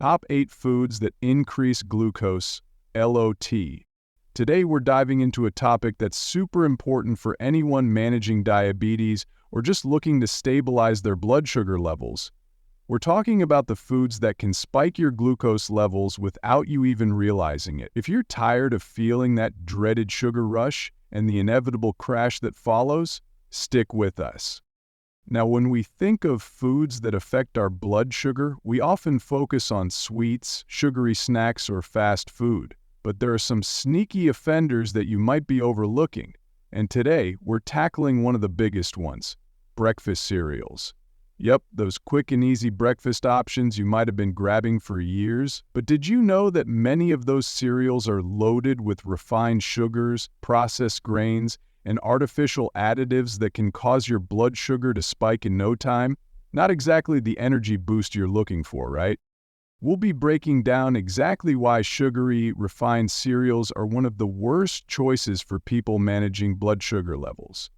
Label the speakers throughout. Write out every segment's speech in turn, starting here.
Speaker 1: Top 8 Foods That Increase Glucose, LOT. Today we're diving into a topic that's super important for anyone managing diabetes or just looking to stabilize their blood sugar levels. We're talking about the foods that can spike your glucose levels without you even realizing it. If you're tired of feeling that dreaded sugar rush and the inevitable crash that follows, stick with us. Now, when we think of foods that affect our blood sugar, we often focus on sweets, sugary snacks, or fast food. But there are some sneaky offenders that you might be overlooking. And today, we're tackling one of the biggest ones: breakfast cereals. Yep, those quick and easy breakfast options you might have been grabbing for years. But did you know that many of those cereals are loaded with refined sugars, processed grains, and artificial additives that can cause your blood sugar to spike in no time? Not exactly the energy boost you're looking for, right? We'll be breaking down exactly why sugary, refined cereals are one of the worst choices for people managing blood sugar levels.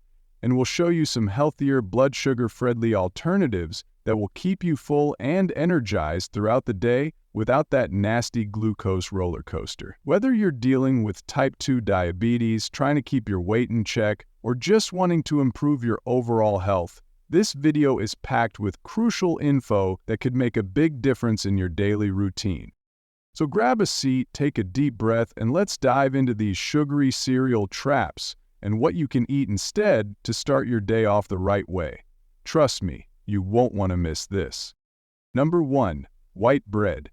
Speaker 1: And we'll show you some healthier, blood sugar-friendly alternatives that will keep you full and energized throughout the day without that nasty glucose roller coaster. Whether you're dealing with type 2 diabetes, trying to keep your weight in check, or just wanting to improve your overall health, this video is packed with crucial info that could make a big difference in your daily routine. So grab a seat, take a deep breath, and let's dive into these sugary cereal traps and what you can eat instead to start your day off the right way. Trust me, you won't want to miss this. Number 1. White bread.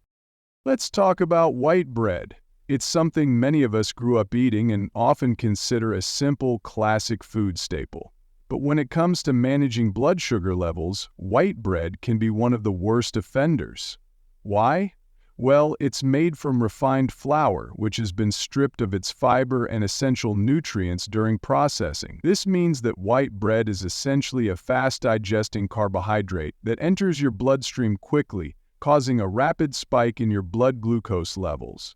Speaker 1: Let's talk about white bread. It's something many of us grew up eating and often consider a simple, classic food staple. But when it comes to managing blood sugar levels, white bread can be one of the worst offenders. Why? Well, it's made from refined flour, which has been stripped of its fiber and essential nutrients during processing. This means that white bread is essentially a fast-digesting carbohydrate that enters your bloodstream quickly, causing a rapid spike in your blood glucose levels.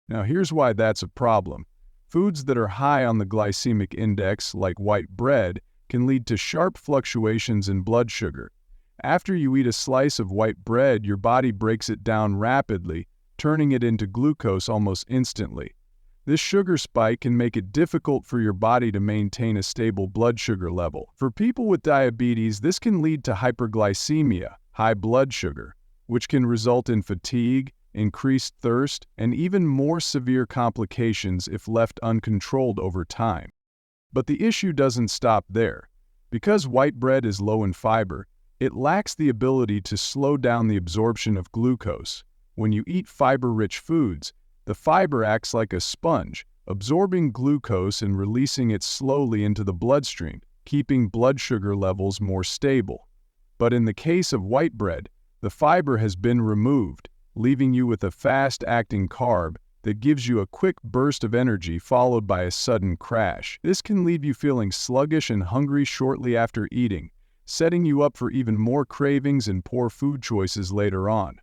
Speaker 1: Now, here's why that's a problem. Foods that are high on the glycemic index, like white bread, can lead to sharp fluctuations in blood sugar. After you eat a slice of white bread, your body breaks it down rapidly, turning it into glucose almost instantly. This sugar spike can make it difficult for your body to maintain a stable blood sugar level. For people with diabetes, this can lead to hyperglycemia, high blood sugar, which can result in fatigue, increased thirst, and even more severe complications if left uncontrolled over time. But the issue doesn't stop there. Because white bread is low in fiber, it lacks the ability to slow down the absorption of glucose. When you eat fiber-rich foods, the fiber acts like a sponge, absorbing glucose and releasing it slowly into the bloodstream, keeping blood sugar levels more stable. But in the case of white bread, the fiber has been removed, leaving you with a fast-acting carb that gives you a quick burst of energy followed by a sudden crash. This can leave you feeling sluggish and hungry shortly after eating, setting you up for even more cravings and poor food choices later on.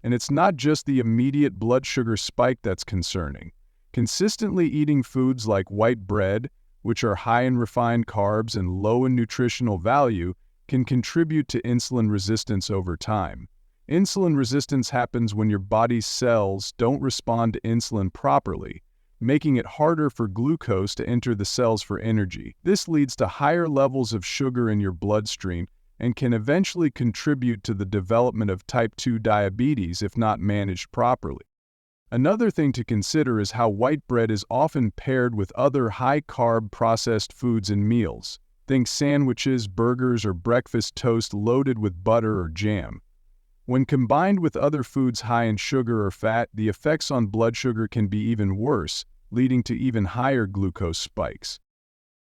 Speaker 1: And it's not just the immediate blood sugar spike that's concerning. Consistently eating foods like white bread, which are high in refined carbs and low in nutritional value, can contribute to insulin resistance over time. Insulin resistance happens when your body's cells don't respond to insulin properly, making it harder for glucose to enter the cells for energy. This leads to higher levels of sugar in your bloodstream and can eventually contribute to the development of type 2 diabetes if not managed properly. Another thing to consider is how white bread is often paired with other high-carb processed foods and meals. Think sandwiches, burgers, or breakfast toast loaded with butter or jam. When combined with other foods high in sugar or fat, the effects on blood sugar can be even worse, leading to even higher glucose spikes.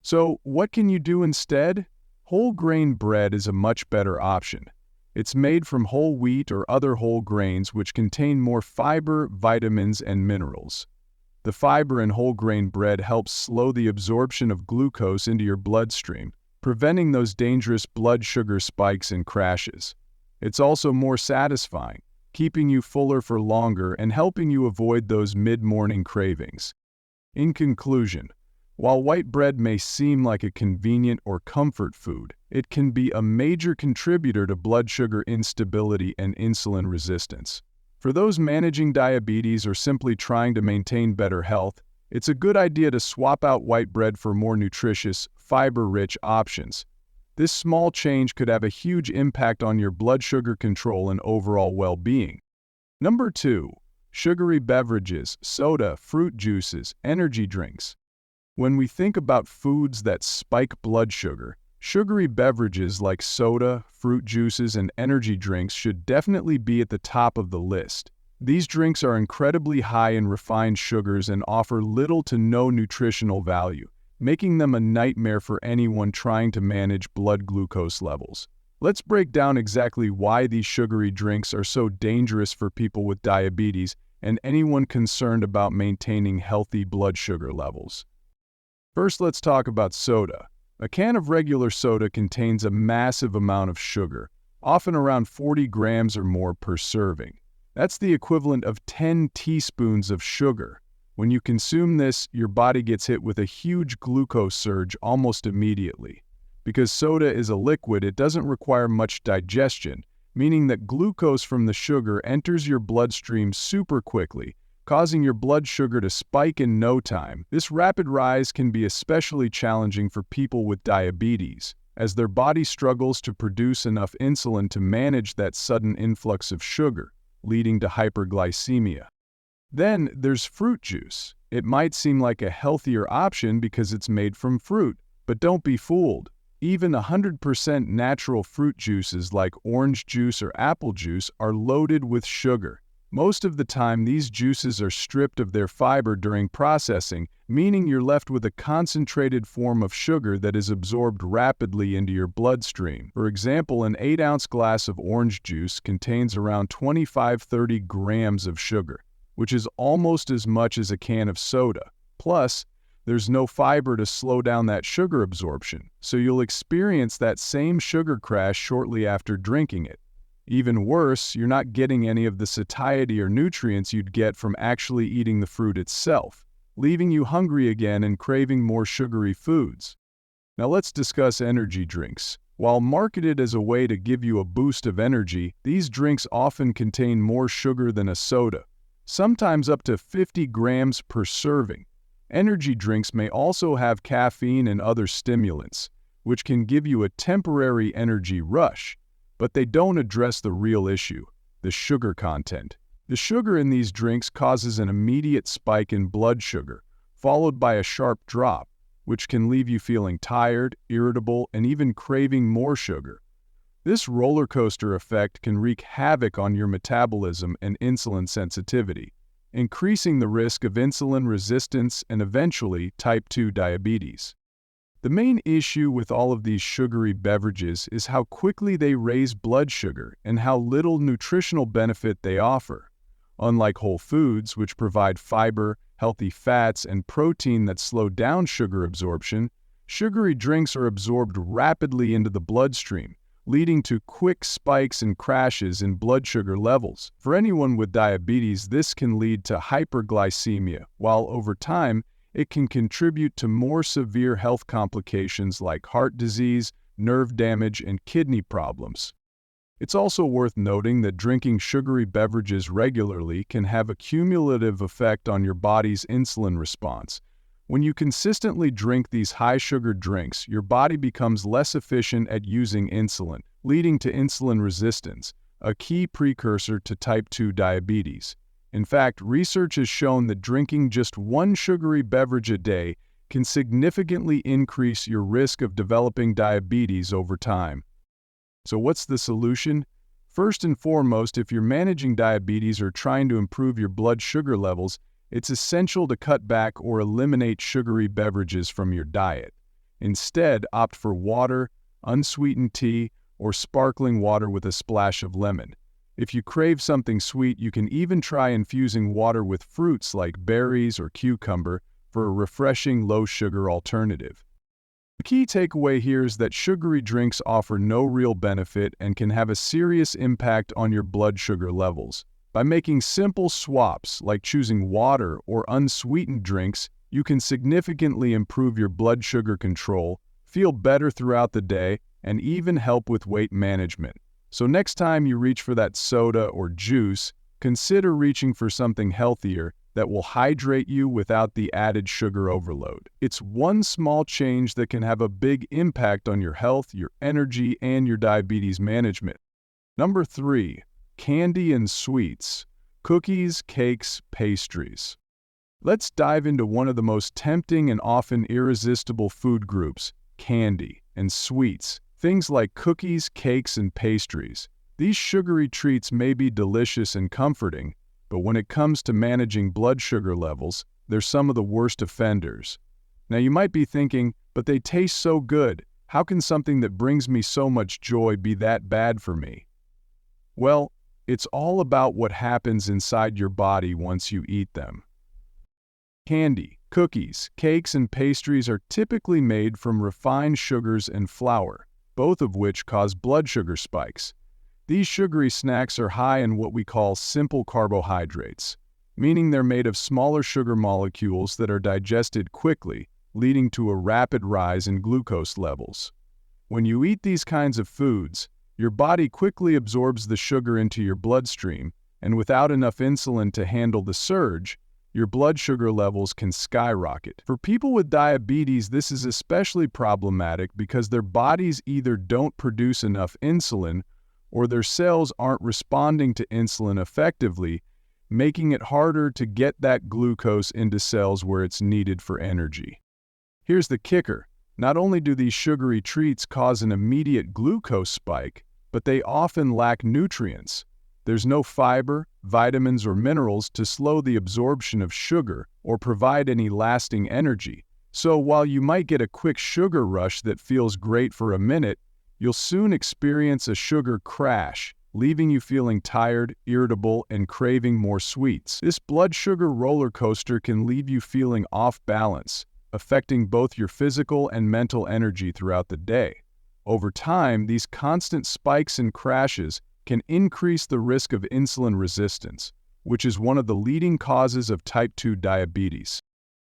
Speaker 1: So, what can you do instead? Whole grain bread is a much better option. It's made from whole wheat or other whole grains which contain more fiber, vitamins, and minerals. The fiber in whole grain bread helps slow the absorption of glucose into your bloodstream, preventing those dangerous blood sugar spikes and crashes. It's also more satisfying, keeping you fuller for longer and helping you avoid those mid-morning cravings. In conclusion, while white bread may seem like a convenient or comfort food, it can be a major contributor to blood sugar instability and insulin resistance. For those managing diabetes or simply trying to maintain better health, it's a good idea to swap out white bread for more nutritious, fiber-rich options. This small change could have a huge impact on your blood sugar control and overall well-being. Number 2. Sugary beverages, soda, fruit juices, energy drinks. When we think about foods that spike blood sugar, sugary beverages like soda, fruit juices, and energy drinks should definitely be at the top of the list. These drinks are incredibly high in refined sugars and offer little to no nutritional value, making them a nightmare for anyone trying to manage blood glucose levels. Let's break down exactly why these sugary drinks are so dangerous for people with diabetes and anyone concerned about maintaining healthy blood sugar levels. First, let's talk about soda. A can of regular soda contains a massive amount of sugar, often around 40 grams or more per serving. That's the equivalent of 10 teaspoons of sugar. When you consume this, your body gets hit with a huge glucose surge almost immediately. Because soda is a liquid, it doesn't require much digestion, meaning that glucose from the sugar enters your bloodstream super quickly, causing your blood sugar to spike in no time. This rapid rise can be especially challenging for people with diabetes, as their body struggles to produce enough insulin to manage that sudden influx of sugar, leading to hyperglycemia. Then there's fruit juice. It might seem like a healthier option because it's made from fruit, but don't be fooled. Even 100% natural fruit juices like orange juice or apple juice are loaded with sugar. Most of the time, these juices are stripped of their fiber during processing, meaning you're left with a concentrated form of sugar that is absorbed rapidly into your bloodstream. For example, an 8-ounce glass of orange juice contains around 25–30 grams of sugar, which is almost as much as a can of soda. Plus, there's no fiber to slow down that sugar absorption, so you'll experience that same sugar crash shortly after drinking it. Even worse, you're not getting any of the satiety or nutrients you'd get from actually eating the fruit itself, leaving you hungry again and craving more sugary foods. Now let's discuss energy drinks. While marketed as a way to give you a boost of energy, these drinks often contain more sugar than a soda, sometimes up to 50 grams per serving. Energy drinks may also have caffeine and other stimulants, which can give you a temporary energy rush, but they don't address the real issue, the sugar content. The sugar in these drinks causes an immediate spike in blood sugar, followed by a sharp drop, which can leave you feeling tired, irritable, and even craving more sugar. This roller coaster effect can wreak havoc on your metabolism and insulin sensitivity, increasing the risk of insulin resistance and eventually type 2 diabetes. The main issue with all of these sugary beverages is how quickly they raise blood sugar and how little nutritional benefit they offer. Unlike whole foods, which provide fiber, healthy fats, and protein that slow down sugar absorption, sugary drinks are absorbed rapidly into the bloodstream, leading to quick spikes and crashes in blood sugar levels. For anyone with diabetes, this can lead to hyperglycemia, while over time, it can contribute to more severe health complications like heart disease, nerve damage, and kidney problems. It's also worth noting that drinking sugary beverages regularly can have a cumulative effect on your body's insulin response. When you consistently drink these high-sugar drinks, your body becomes less efficient at using insulin, leading to insulin resistance, a key precursor to type 2 diabetes. In fact, research has shown that drinking just one sugary beverage a day can significantly increase your risk of developing diabetes over time. So what's the solution? First and foremost, if you're managing diabetes or trying to improve your blood sugar levels, it's essential to cut back or eliminate sugary beverages from your diet. Instead, opt for water, unsweetened tea, or sparkling water with a splash of lemon. If you crave something sweet, you can even try infusing water with fruits like berries or cucumber for a refreshing low-sugar alternative. The key takeaway here is that sugary drinks offer no real benefit and can have a serious impact on your blood sugar levels. By making simple swaps like choosing water or unsweetened drinks, you can significantly improve your blood sugar control, feel better throughout the day, and even help with weight management. So next time you reach for that soda or juice, consider reaching for something healthier that will hydrate you without the added sugar overload. It's one small change that can have a big impact on your health, your energy, and your diabetes management. Number 3, candy and sweets. Cookies, cakes, pastries. Let's dive into one of the most tempting and often irresistible food groups, candy and sweets. Things like cookies, cakes, and pastries. These sugary treats may be delicious and comforting, but when it comes to managing blood sugar levels, they're some of the worst offenders. Now you might be thinking, but they taste so good. How can something that brings me so much joy be that bad for me? Well, it's all about what happens inside your body once you eat them. Candy, cookies, cakes, and pastries are typically made from refined sugars and flour, both of which cause blood sugar spikes. These sugary snacks are high in what we call simple carbohydrates, meaning they're made of smaller sugar molecules that are digested quickly, leading to a rapid rise in glucose levels. When you eat these kinds of foods, your body quickly absorbs the sugar into your bloodstream, and without enough insulin to handle the surge, your blood sugar levels can skyrocket. For people with diabetes, this is especially problematic because their bodies either don't produce enough insulin or their cells aren't responding to insulin effectively, making it harder to get that glucose into cells where it's needed for energy. Here's the kicker. Not only do these sugary treats cause an immediate glucose spike, but they often lack nutrients. There's no fiber, vitamins, or minerals to slow the absorption of sugar or provide any lasting energy. So while you might get a quick sugar rush that feels great for a minute, you'll soon experience a sugar crash, leaving you feeling tired, irritable, and craving more sweets. This blood sugar roller coaster can leave you feeling off balance, affecting both your physical and mental energy throughout the day. Over time, these constant spikes and crashes can increase the risk of insulin resistance, which is one of the leading causes of type 2 diabetes.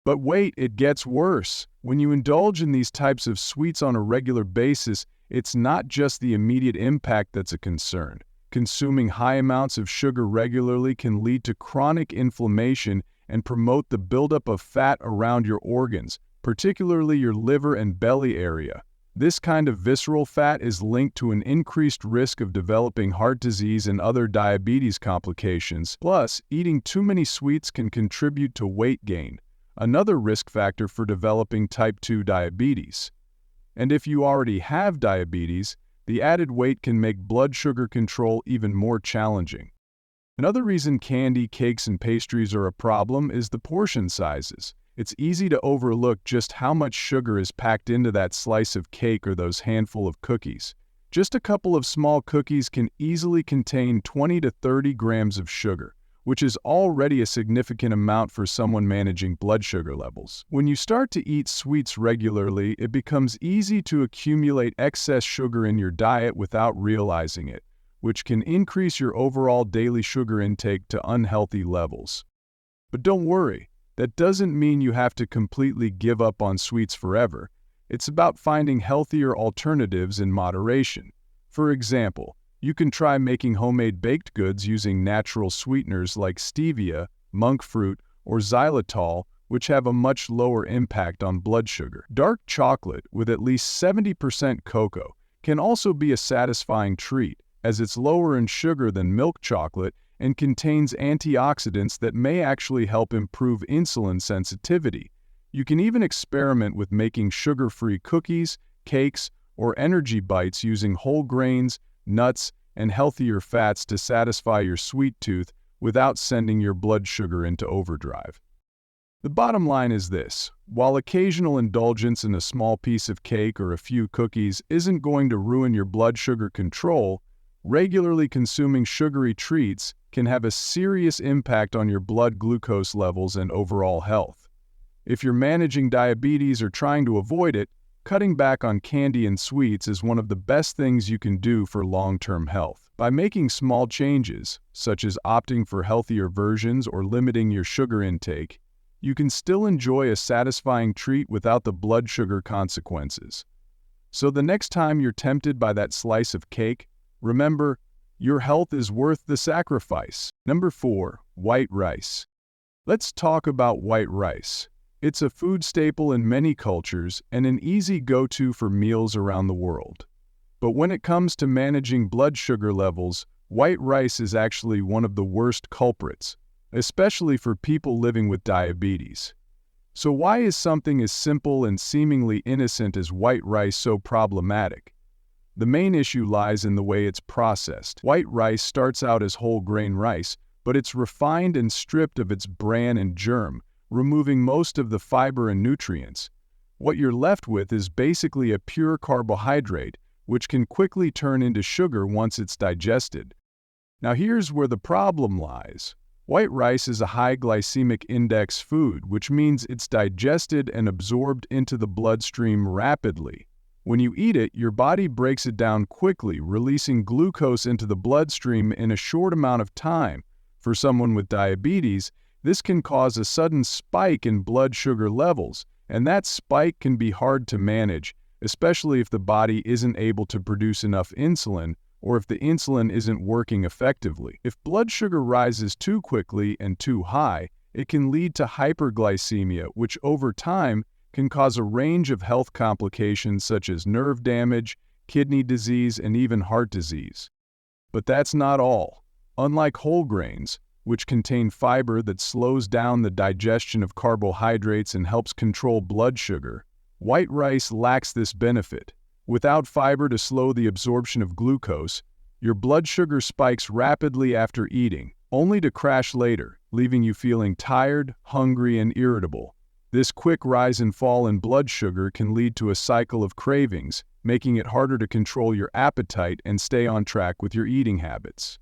Speaker 1: But wait, it gets worse. When you indulge in these types of sweets on a regular basis, it's not just the immediate impact that's a concern. Consuming high amounts of sugar regularly can lead to chronic inflammation and promote the buildup of fat around your organs, particularly your liver and belly area. This kind of visceral fat is linked to an increased risk of developing heart disease and other diabetes complications. Plus, eating too many sweets can contribute to weight gain, another risk factor for developing type 2 diabetes. And if you already have diabetes, the added weight can make blood sugar control even more challenging. Another reason candy, cakes, and pastries are a problem is the portion sizes. It's easy to overlook just how much sugar is packed into that slice of cake or those handful of cookies. Just a couple of small cookies can easily contain 20 to 30 grams of sugar, which is already a significant amount for someone managing blood sugar levels. When you start to eat sweets regularly, it becomes easy to accumulate excess sugar in your diet without realizing it, which can increase your overall daily sugar intake to unhealthy levels. But don't worry. That doesn't mean you have to completely give up on sweets forever. It's about finding healthier alternatives in moderation. For example, you can try making homemade baked goods using natural sweeteners like stevia, monk fruit, or xylitol, which have a much lower impact on blood sugar. Dark chocolate with at least 70% cocoa can also be a satisfying treat, as it's lower in sugar than milk chocolate and contains antioxidants that may actually help improve insulin sensitivity. You can even experiment with making sugar-free cookies, cakes, or energy bites using whole grains, nuts, and healthier fats to satisfy your sweet tooth without sending your blood sugar into overdrive. The bottom line is this: while occasional indulgence in a small piece of cake or a few cookies isn't going to ruin your blood sugar control, regularly consuming sugary treats can have a serious impact on your blood glucose levels and overall health. If you're managing diabetes or trying to avoid it, cutting back on candy and sweets is one of the best things you can do for long-term health. By making small changes, such as opting for healthier versions or limiting your sugar intake, you can still enjoy a satisfying treat without the blood sugar consequences. So the next time you're tempted by that slice of cake, remember, Your health is worth the sacrifice. Number 4. White rice. Let's talk about white rice. It's a food staple in many cultures and an easy go-to for meals around the world. But when it comes to managing blood sugar levels, white rice is actually one of the worst culprits, especially for people living with diabetes. So why is something as simple and seemingly innocent as white rice so problematic? The main issue lies in the way it's processed. White rice starts out as whole grain rice, but it's refined and stripped of its bran and germ, removing most of the fiber and nutrients. What you're left with is basically a pure carbohydrate, which can quickly turn into sugar once it's digested. Now here's where the problem lies. White rice is a high glycemic index food, which means it's digested and absorbed into the bloodstream rapidly. When you eat it, your body breaks it down quickly, releasing glucose into the bloodstream in a short amount of time. For someone with diabetes, this can cause a sudden spike in blood sugar levels, and that spike can be hard to manage, especially if the body isn't able to produce enough insulin or if the insulin isn't working effectively. If blood sugar rises too quickly and too high, it can lead to hyperglycemia, which over time can cause a range of health complications such as nerve damage, kidney disease, and even heart disease. But that's not all. Unlike whole grains, which contain fiber that slows down the digestion of carbohydrates and helps control blood sugar, white rice lacks this benefit. Without fiber to slow the absorption of glucose, your blood sugar spikes rapidly after eating, only to crash later, leaving you feeling tired, hungry, and irritable. This quick rise and fall in blood sugar can lead to a cycle of cravings, making it harder to control your appetite and stay on track with your eating habits.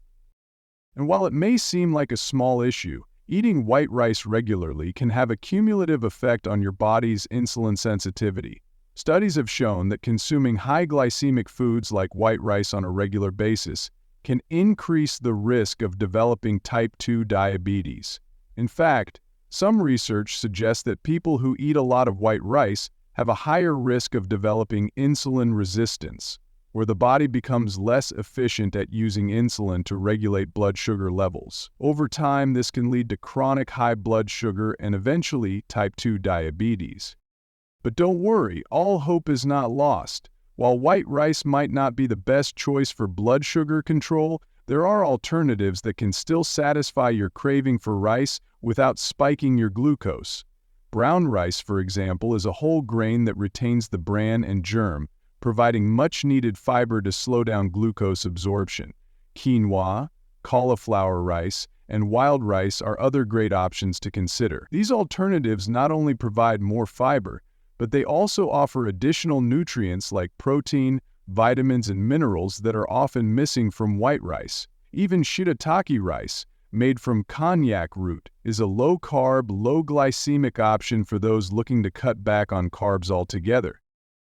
Speaker 1: And while it may seem like a small issue, eating white rice regularly can have a cumulative effect on your body's insulin sensitivity. Studies have shown that consuming high glycemic foods like white rice on a regular basis can increase the risk of developing type 2 diabetes. In fact, some research suggests that people who eat a lot of white rice have a higher risk of developing insulin resistance, where the body becomes less efficient at using insulin to regulate blood sugar levels. Over time, this can lead to chronic high blood sugar and eventually type 2 diabetes. But don't worry, all hope is not lost. While white rice might not be the best choice for blood sugar control, there are alternatives that can still satisfy your craving for rice without spiking your glucose. Brown rice, for example, is a whole grain that retains the bran and germ, providing much-needed fiber to slow down glucose absorption. Quinoa, cauliflower rice, and wild rice are other great options to consider. These alternatives not only provide more fiber, but they also offer additional nutrients like protein, vitamins, and minerals that are often missing from white rice. Even shiitake rice, made from konjac root, is a low-carb, low-glycemic option for those looking to cut back on carbs altogether.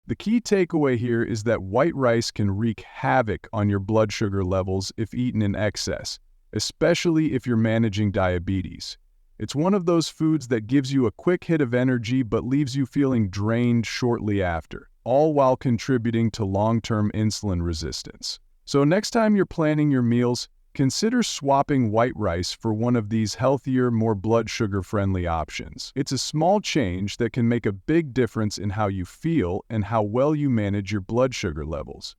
Speaker 1: The key takeaway here is that white rice can wreak havoc on your blood sugar levels if eaten in excess, especially if you're managing diabetes. It's one of those foods that gives you a quick hit of energy but leaves you feeling drained shortly after, all while contributing to long-term insulin resistance. So next time you're planning your meals, consider swapping white rice for one of these healthier, more blood sugar-friendly options. It's a small change that can make a big difference in how you feel and how well you manage your blood sugar levels.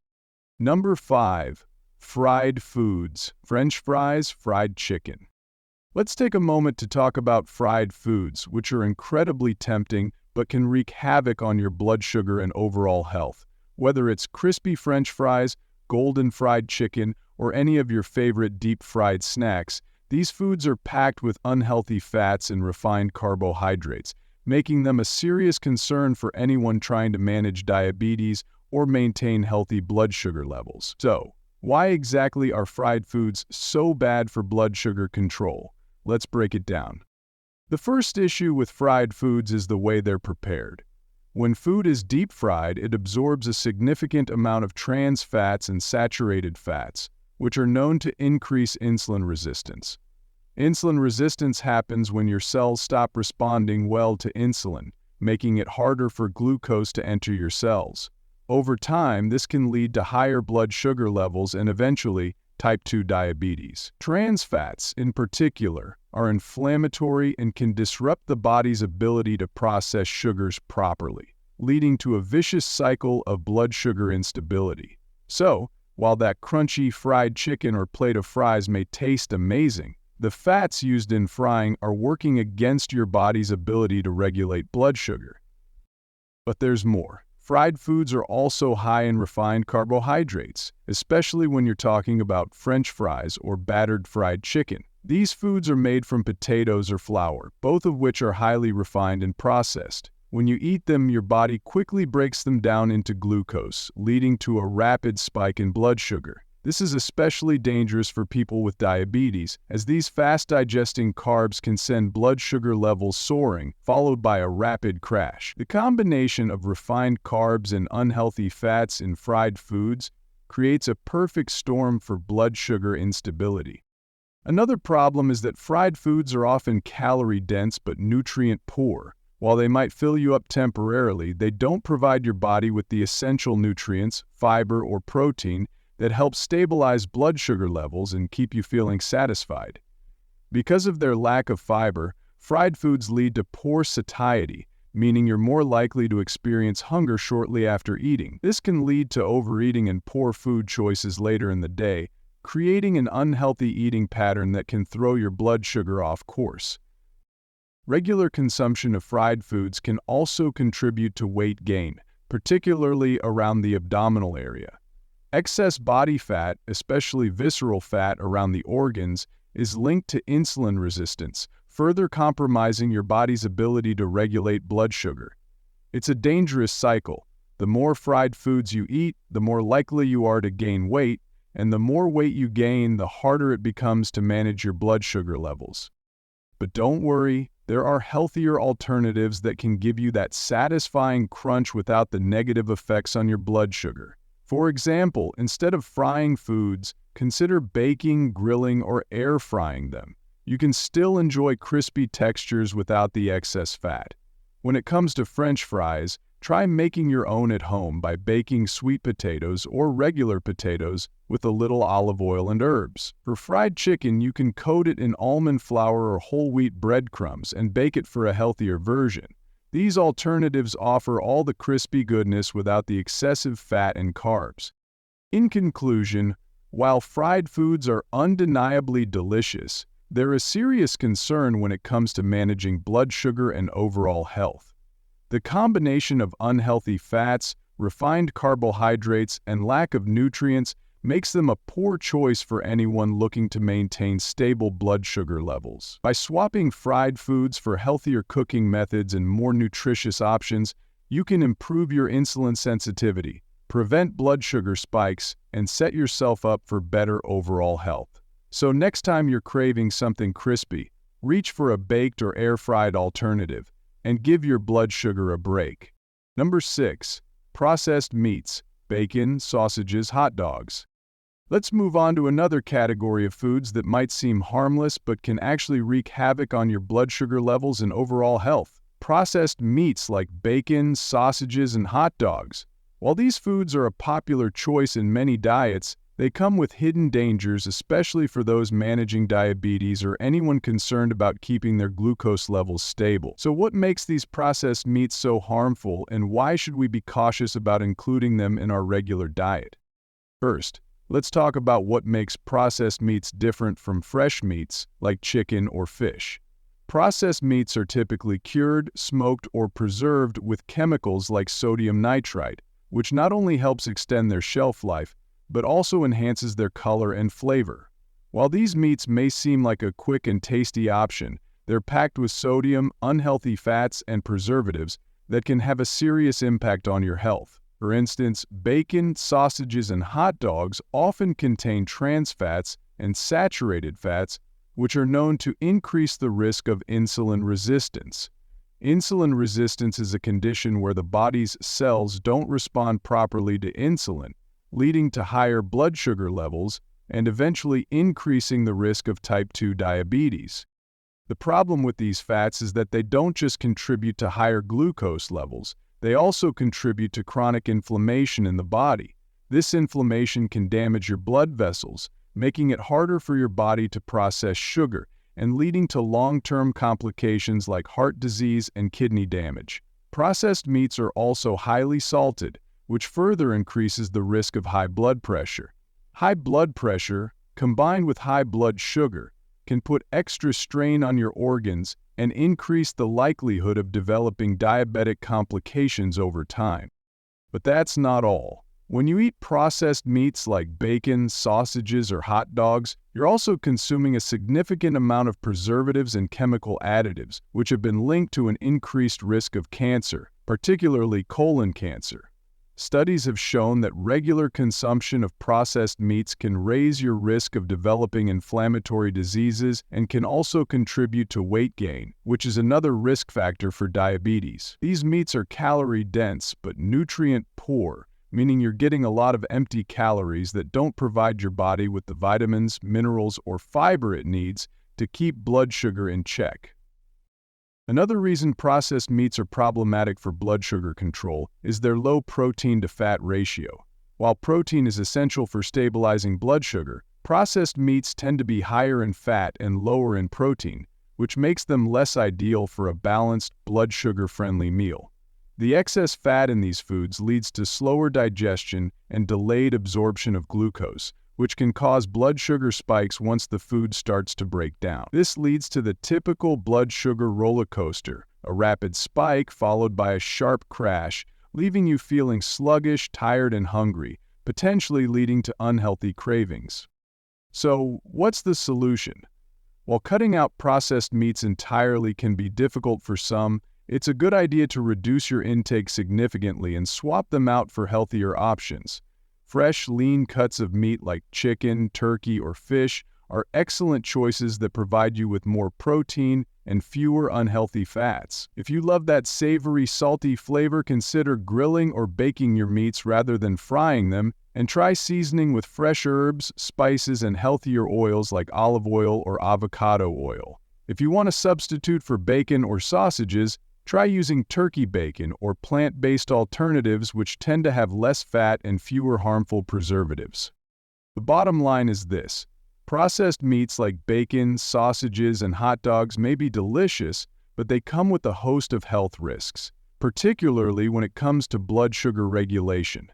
Speaker 1: Number 5. Fried foods. French fries, fried chicken. Let's take a moment to talk about fried foods, which are incredibly tempting but can wreak havoc on your blood sugar and overall health. Whether it's crispy French fries, golden fried chicken, or any of your favorite deep-fried snacks, these foods are packed with unhealthy fats and refined carbohydrates, making them a serious concern for anyone trying to manage diabetes or maintain healthy blood sugar levels. So, why exactly are fried foods so bad for blood sugar control? Let's break it down. The first issue with fried foods is the way they're prepared. When food is deep-fried, it absorbs a significant amount of trans fats and saturated fats, which are known to increase insulin resistance. Insulin resistance happens when your cells stop responding well to insulin, making it harder for glucose to enter your cells. Over time, this can lead to higher blood sugar levels and eventually type 2 diabetes. Trans fats, in particular, are inflammatory and can disrupt the body's ability to process sugars properly, leading to a vicious cycle of blood sugar instability. So, while that crunchy fried chicken or plate of fries may taste amazing, the fats used in frying are working against your body's ability to regulate blood sugar. But there's more. Fried foods are also high in refined carbohydrates, especially when you're talking about French fries or battered fried chicken. These foods are made from potatoes or flour, both of which are highly refined and processed. When you eat them, your body quickly breaks them down into glucose, leading to a rapid spike in blood sugar. This is especially dangerous for people with diabetes, as these fast-digesting carbs can send blood sugar levels soaring, followed by a rapid crash. The combination of refined carbs and unhealthy fats in fried foods creates a perfect storm for blood sugar instability. Another problem is that fried foods are often calorie-dense but nutrient-poor. While they might fill you up temporarily, they don't provide your body with the essential nutrients, fiber, or protein that help stabilize blood sugar levels and keep you feeling satisfied. Because of their lack of fiber, fried foods lead to poor satiety, meaning you're more likely to experience hunger shortly after eating. This can lead to overeating and poor food choices later in the day, creating an unhealthy eating pattern that can throw your blood sugar off course. Regular consumption of fried foods can also contribute to weight gain, particularly around the abdominal area. Excess body fat, especially visceral fat around the organs, is linked to insulin resistance, further compromising your body's ability to regulate blood sugar. It's a dangerous cycle. The more fried foods you eat, the more likely you are to gain weight, and the more weight you gain, the harder it becomes to manage your blood sugar levels. But don't worry, there are healthier alternatives that can give you that satisfying crunch without the negative effects on your blood sugar. For example, instead of frying foods, consider baking, grilling, or air frying them. You can still enjoy crispy textures without the excess fat. When it comes to French fries, try making your own at home by baking sweet potatoes or regular potatoes with a little olive oil and herbs. For fried chicken, you can coat it in almond flour or whole wheat breadcrumbs and bake it for a healthier version. These alternatives offer all the crispy goodness without the excessive fat and carbs. In conclusion, while fried foods are undeniably delicious, they're a serious concern when it comes to managing blood sugar and overall health. The combination of unhealthy fats, refined carbohydrates, and lack of nutrients makes them a poor choice for anyone looking to maintain stable blood sugar levels. By swapping fried foods for healthier cooking methods and more nutritious options, you can improve your insulin sensitivity, prevent blood sugar spikes, and set yourself up for better overall health. So next time you're craving something crispy, reach for a baked or air-fried alternative and give your blood sugar a break. Number 6. Processed meats, bacon, sausages, hot dogs. Let's move on to another category of foods that might seem harmless but can actually wreak havoc on your blood sugar levels and overall health. Processed meats like bacon, sausages, and hot dogs. While these foods are a popular choice in many diets, they come with hidden dangers, especially for those managing diabetes or anyone concerned about keeping their glucose levels stable. So what makes these processed meats so harmful, and why should we be cautious about including them in our regular diet? First, let's talk about what makes processed meats different from fresh meats like chicken or fish. Processed meats are typically cured, smoked, or preserved with chemicals like sodium nitrite, which not only helps extend their shelf life, but also enhances their color and flavor. While these meats may seem like a quick and tasty option, they're packed with sodium, unhealthy fats, and preservatives that can have a serious impact on your health. For instance, bacon, sausages, and hot dogs often contain trans fats and saturated fats, which are known to increase the risk of insulin resistance. Insulin resistance is a condition where the body's cells don't respond properly to insulin, leading to higher blood sugar levels and eventually increasing the risk of type 2 diabetes. The problem with these fats is that they don't just contribute to higher glucose levels, they also contribute to chronic inflammation in the body. This inflammation can damage your blood vessels, making it harder for your body to process sugar and leading to long-term complications like heart disease and kidney damage. Processed meats are also highly salted, which further increases the risk of high blood pressure. High blood pressure, combined with high blood sugar, can put extra strain on your organs and increase the likelihood of developing diabetic complications over time. But that's not all. When you eat processed meats like bacon, sausages, or hot dogs, you're also consuming a significant amount of preservatives and chemical additives, which have been linked to an increased risk of cancer, particularly colon cancer. Studies have shown that regular consumption of processed meats can raise your risk of developing inflammatory diseases and can also contribute to weight gain, which is another risk factor for diabetes. These meats are calorie-dense but nutrient-poor, meaning you're getting a lot of empty calories that don't provide your body with the vitamins, minerals, or fiber it needs to keep blood sugar in check. Another reason processed meats are problematic for blood sugar control is their low protein-to-fat ratio. While protein is essential for stabilizing blood sugar, processed meats tend to be higher in fat and lower in protein, which makes them less ideal for a balanced, blood sugar-friendly meal. The excess fat in these foods leads to slower digestion and delayed absorption of glucose, which can cause blood sugar spikes once the food starts to break down. This leads to the typical blood sugar roller coaster, a rapid spike followed by a sharp crash, leaving you feeling sluggish, tired, and hungry, potentially leading to unhealthy cravings. So, what's the solution? While cutting out processed meats entirely can be difficult for some, it's a good idea to reduce your intake significantly and swap them out for healthier options. Fresh, lean cuts of meat like chicken, turkey, or fish are excellent choices that provide you with more protein and fewer unhealthy fats. If you love that savory, salty flavor, consider grilling or baking your meats rather than frying them, and try seasoning with fresh herbs, spices, and healthier oils like olive oil or avocado oil. If you want to substitute for bacon or sausages, try using turkey bacon or plant-based alternatives which tend to have less fat and fewer harmful preservatives. The bottom line is this: processed meats like bacon, sausages, and hot dogs may be delicious, but they come with a host of health risks, particularly when it comes to blood sugar regulation.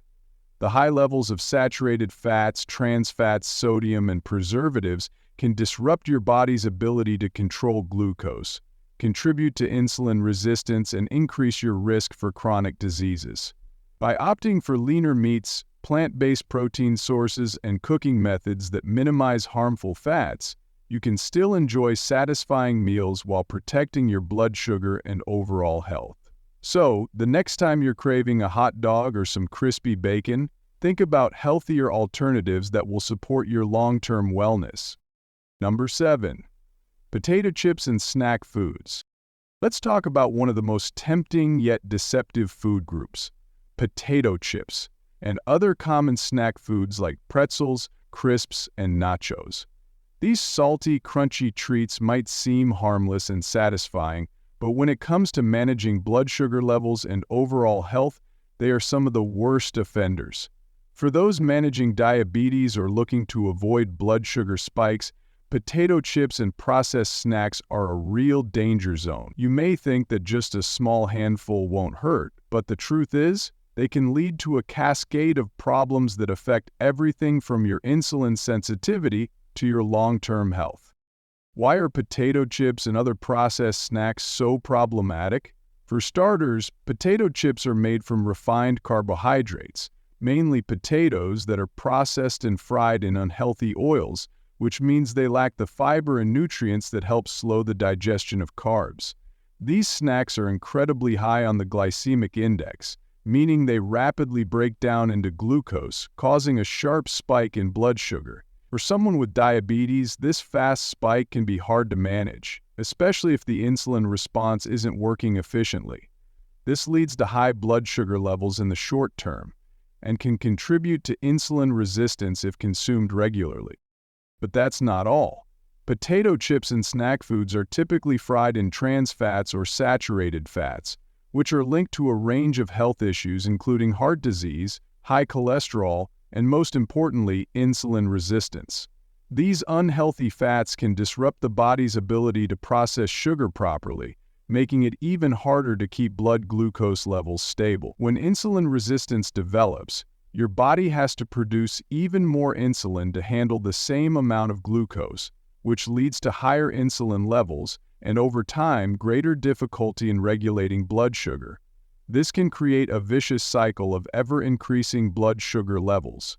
Speaker 1: The high levels of saturated fats, trans fats, sodium, and preservatives can disrupt your body's ability to control glucose, contribute to insulin resistance, and increase your risk for chronic diseases. By opting for leaner meats, plant-based protein sources, and cooking methods that minimize harmful fats, you can still enjoy satisfying meals while protecting your blood sugar and overall health. So, the next time you're craving a hot dog or some crispy bacon, think about healthier alternatives that will support your long-term wellness. Number 7. Potato chips and snack foods. Let's talk about one of the most tempting yet deceptive food groups: potato chips, and other common snack foods like pretzels, crisps, and nachos. These salty, crunchy treats might seem harmless and satisfying, but when it comes to managing blood sugar levels and overall health, they are some of the worst offenders. For those managing diabetes or looking to avoid blood sugar spikes, potato chips and processed snacks are a real danger zone. You may think that just a small handful won't hurt, but the truth is, they can lead to a cascade of problems that affect everything from your insulin sensitivity to your long-term health. Why are potato chips and other processed snacks so problematic? For starters, potato chips are made from refined carbohydrates, mainly potatoes that are processed and fried in unhealthy oils, which means they lack the fiber and nutrients that help slow the digestion of carbs. These snacks are incredibly high on the glycemic index, meaning they rapidly break down into glucose, causing a sharp spike in blood sugar. For someone with diabetes, this fast spike can be hard to manage, especially if the insulin response isn't working efficiently. This leads to high blood sugar levels in the short term and can contribute to insulin resistance if consumed regularly. But that's not all. Potato chips and snack foods are typically fried in trans fats or saturated fats, which are linked to a range of health issues including heart disease, high cholesterol, and most importantly, insulin resistance. These unhealthy fats can disrupt the body's ability to process sugar properly, making it even harder to keep blood glucose levels stable. When insulin resistance develops, your body has to produce even more insulin to handle the same amount of glucose, which leads to higher insulin levels and, over time, greater difficulty in regulating blood sugar. This can create a vicious cycle of ever-increasing blood sugar levels.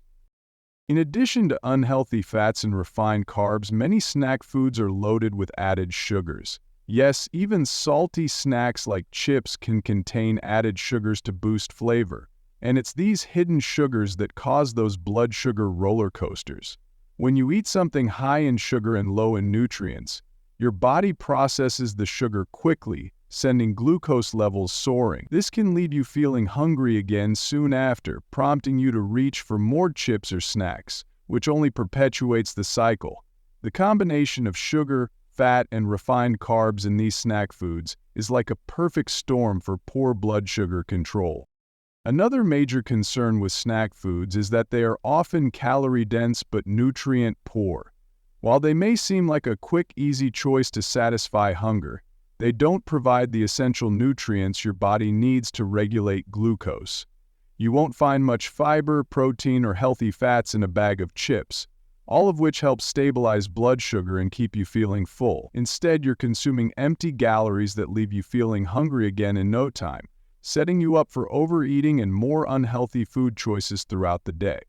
Speaker 1: In addition to unhealthy fats and refined carbs, many snack foods are loaded with added sugars. Yes, even salty snacks like chips can contain added sugars to boost flavor. And it's these hidden sugars that cause those blood sugar roller coasters. When you eat something high in sugar and low in nutrients, your body processes the sugar quickly, sending glucose levels soaring. This can leave you feeling hungry again soon after, prompting you to reach for more chips or snacks, which only perpetuates the cycle. The combination of sugar, fat, and refined carbs in these snack foods is like a perfect storm for poor blood sugar control. Another major concern with snack foods is that they are often calorie-dense but nutrient-poor. While they may seem like a quick, easy choice to satisfy hunger, they don't provide the essential nutrients your body needs to regulate glucose. You won't find much fiber, protein, or healthy fats in a bag of chips, all of which help stabilize blood sugar and keep you feeling full. Instead, you're consuming empty calories that leave you feeling hungry again in no time, setting you up for overeating and more unhealthy food choices throughout the day.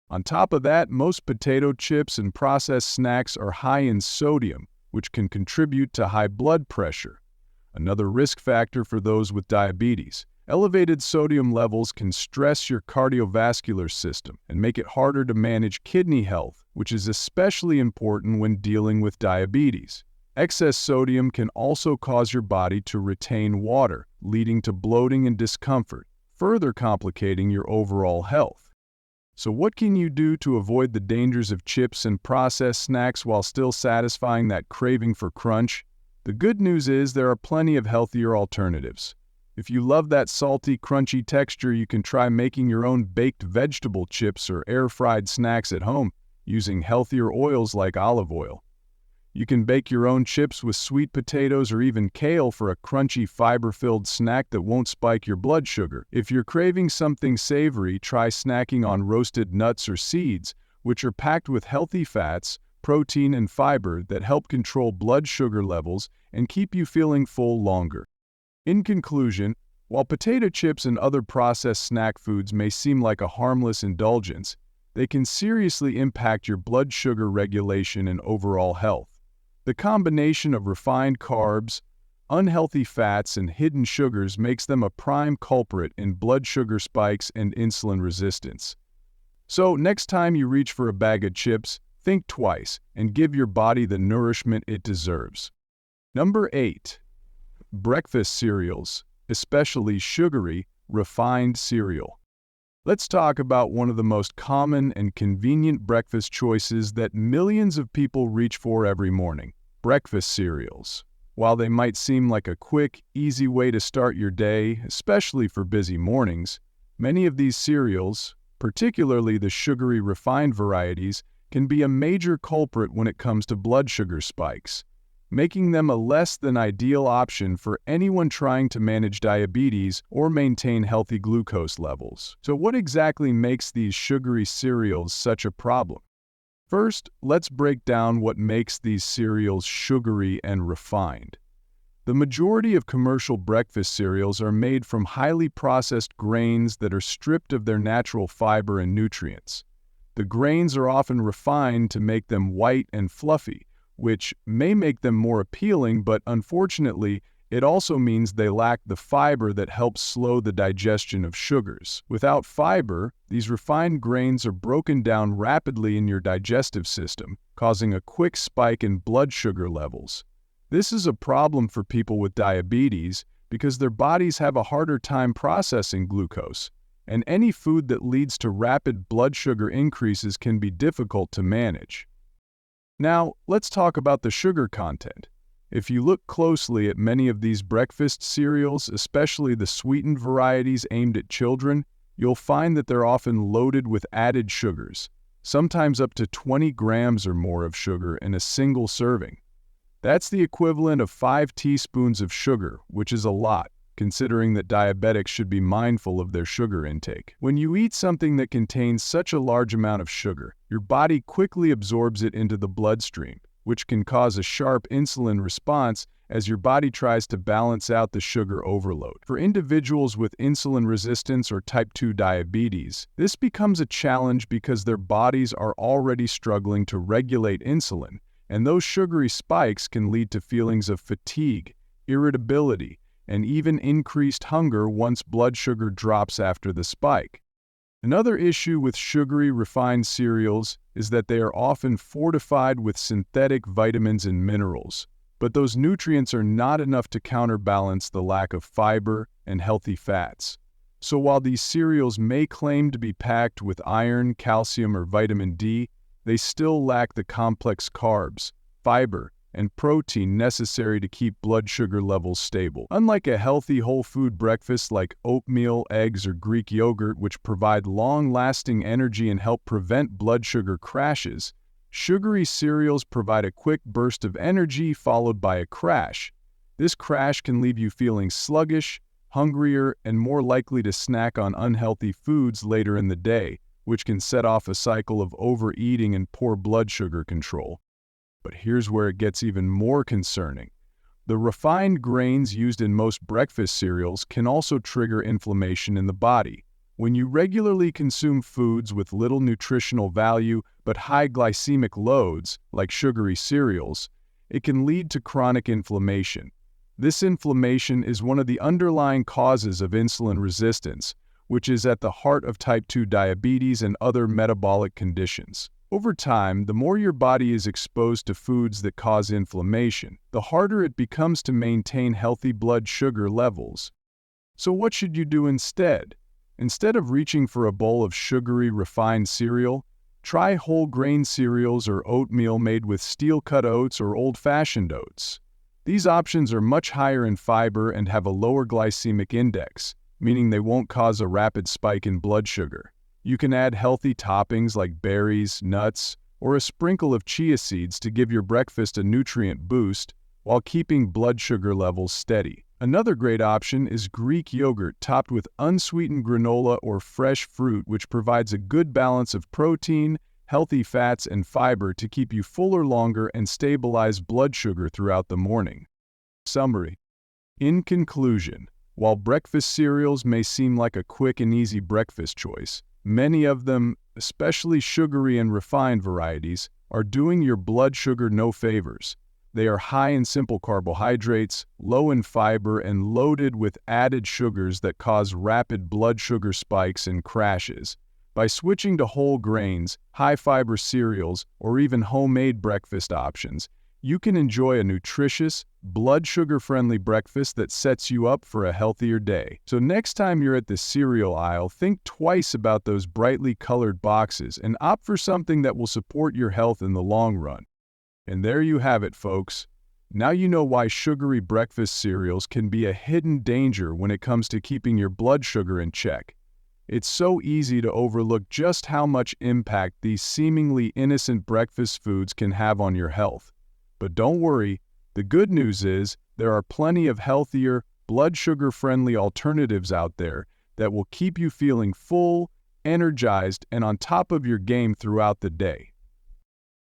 Speaker 1: On top of that, most potato chips and processed snacks are high in sodium, which can contribute to high blood pressure, another risk factor for those with diabetes. Elevated sodium levels can stress your cardiovascular system and make it harder to manage kidney health, which is especially important when dealing with diabetes. Excess sodium can also cause your body to retain water, leading to bloating and discomfort, further complicating your overall health. So what can you do to avoid the dangers of chips and processed snacks while still satisfying that craving for crunch? The good news is there are plenty of healthier alternatives. If you love that salty, crunchy texture, you can try making your own baked vegetable chips or air-fried snacks at home using healthier oils like olive oil. You can bake your own chips with sweet potatoes or even kale for a crunchy, fiber-filled snack that won't spike your blood sugar. If you're craving something savory, try snacking on roasted nuts or seeds, which are packed with healthy fats, protein, and fiber that help control blood sugar levels and keep you feeling full longer. In conclusion, while potato chips and other processed snack foods may seem like a harmless indulgence, they can seriously impact your blood sugar regulation and overall health. The combination of refined carbs, unhealthy fats, and hidden sugars makes them a prime culprit in blood sugar spikes and insulin resistance. So, next time you reach for a bag of chips, think twice and give your body the nourishment it deserves. Number 8. Breakfast cereals, especially sugary, refined cereal. Let's talk about one of the most common and convenient breakfast choices that millions of people reach for every morning: breakfast cereals. While they might seem like a quick, easy way to start your day, especially for busy mornings, many of these cereals, particularly the sugary refined varieties, can be a major culprit when it comes to blood sugar spikes, making them a less than ideal option for anyone trying to manage diabetes or maintain healthy glucose levels. So what exactly makes these sugary cereals such a problem? First, let's break down what makes these cereals sugary and refined. The majority of commercial breakfast cereals are made from highly processed grains that are stripped of their natural fiber and nutrients. The grains are often refined to make them white and fluffy, which may make them more appealing, but unfortunately, it also means they lack the fiber that helps slow the digestion of sugars. Without fiber, these refined grains are broken down rapidly in your digestive system, causing a quick spike in blood sugar levels. This is a problem for people with diabetes because their bodies have a harder time processing glucose, and any food that leads to rapid blood sugar increases can be difficult to manage. Now, let's talk about the sugar content. If you look closely at many of these breakfast cereals, especially the sweetened varieties aimed at children, you'll find that they're often loaded with added sugars. sometimes up to 20 grams or more of sugar in a single serving. That's the equivalent of 5 teaspoons of sugar, which is a lot, considering that diabetics should be mindful of their sugar intake. When you eat something that contains such a large amount of sugar, your body quickly absorbs it into the bloodstream, which can cause a sharp insulin response as your body tries to balance out the sugar overload. For individuals with insulin resistance or type 2 diabetes, this becomes a challenge because their bodies are already struggling to regulate insulin, and those sugary spikes can lead to feelings of fatigue, irritability, and even increased hunger once blood sugar drops after the spike. Another issue with sugary refined cereals is that they are often fortified with synthetic vitamins and minerals, but those nutrients are not enough to counterbalance the lack of fiber and healthy fats. So while these cereals may claim to be packed with iron, calcium, or vitamin D, they still lack the complex carbs, fiber, and protein necessary to keep blood sugar levels stable. Unlike a healthy whole food breakfast like oatmeal, eggs, or Greek yogurt, which provide long-lasting energy and help prevent blood sugar crashes, sugary cereals provide a quick burst of energy followed by a crash. This crash can leave you feeling sluggish, hungrier, and more likely to snack on unhealthy foods later in the day, which can set off a cycle of overeating and poor blood sugar control. But here's where it gets even more concerning. The refined grains used in most breakfast cereals can also trigger inflammation in the body. When you regularly consume foods with little nutritional value but high glycemic loads, like sugary cereals, it can lead to chronic inflammation. This inflammation is one of the underlying causes of insulin resistance, which is at the heart of type 2 diabetes and other metabolic conditions. Over time, the more your body is exposed to foods that cause inflammation, the harder it becomes to maintain healthy blood sugar levels. So what should you do instead? Instead of reaching for a bowl of sugary refined cereal, try whole grain cereals or oatmeal made with steel-cut oats or old-fashioned oats. These options are much higher in fiber and have a lower glycemic index, meaning they won't cause a rapid spike in blood sugar. You can add healthy toppings like berries, nuts, or a sprinkle of chia seeds to give your breakfast a nutrient boost while keeping blood sugar levels steady. Another great option is Greek yogurt topped with unsweetened granola or fresh fruit, which provides a good balance of protein, healthy fats, and fiber to keep you fuller longer and stabilize blood sugar throughout the morning. Summary. In conclusion, while breakfast cereals may seem like a quick and easy breakfast choice, many of them, especially sugary and refined varieties, are doing your blood sugar no favors. They are high in simple carbohydrates, low in fiber, and loaded with added sugars that cause rapid blood sugar spikes and crashes. By switching to whole grains, high-fiber cereals, or even homemade breakfast options, you can enjoy a nutritious, blood sugar-friendly breakfast that sets you up for a healthier day. So next time you're at the cereal aisle, think twice about those brightly colored boxes and opt for something that will support your health in the long run. And there you have it, folks. Now you know why sugary breakfast cereals can be a hidden danger when it comes to keeping your blood sugar in check. It's so easy to overlook just how much impact these seemingly innocent breakfast foods can have on your health. But don't worry, the good news is there are plenty of healthier, blood sugar-friendly alternatives out there that will keep you feeling full, energized, and on top of your game throughout the day.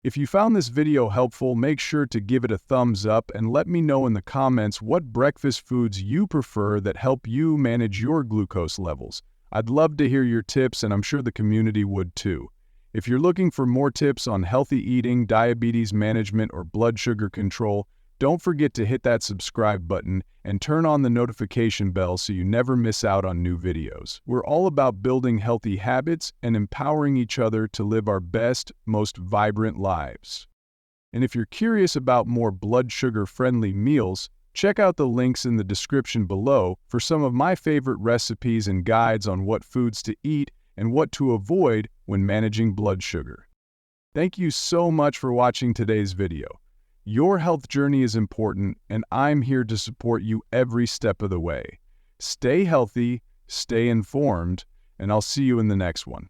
Speaker 1: If you found this video helpful, make sure to give it a thumbs up and let me know in the comments what breakfast foods you prefer that help you manage your glucose levels. I'd love to hear your tips, and I'm sure the community would too. If you're looking for more tips on healthy eating, diabetes management, or blood sugar control, don't forget to hit that subscribe button and turn on the notification bell so you never miss out on new videos. We're all about building healthy habits and empowering each other to live our best, most vibrant lives. And if you're curious about more blood sugar-friendly meals, check out the links in the description below for some of my favorite recipes and guides on what foods to eat and what to avoid when managing blood sugar. Thank you so much for watching today's video. Your health journey is important, and I'm here to support you every step of the way. Stay healthy, stay informed, and I'll see you in the next one.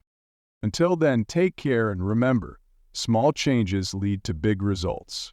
Speaker 1: Until then, take care and remember, small changes lead to big results.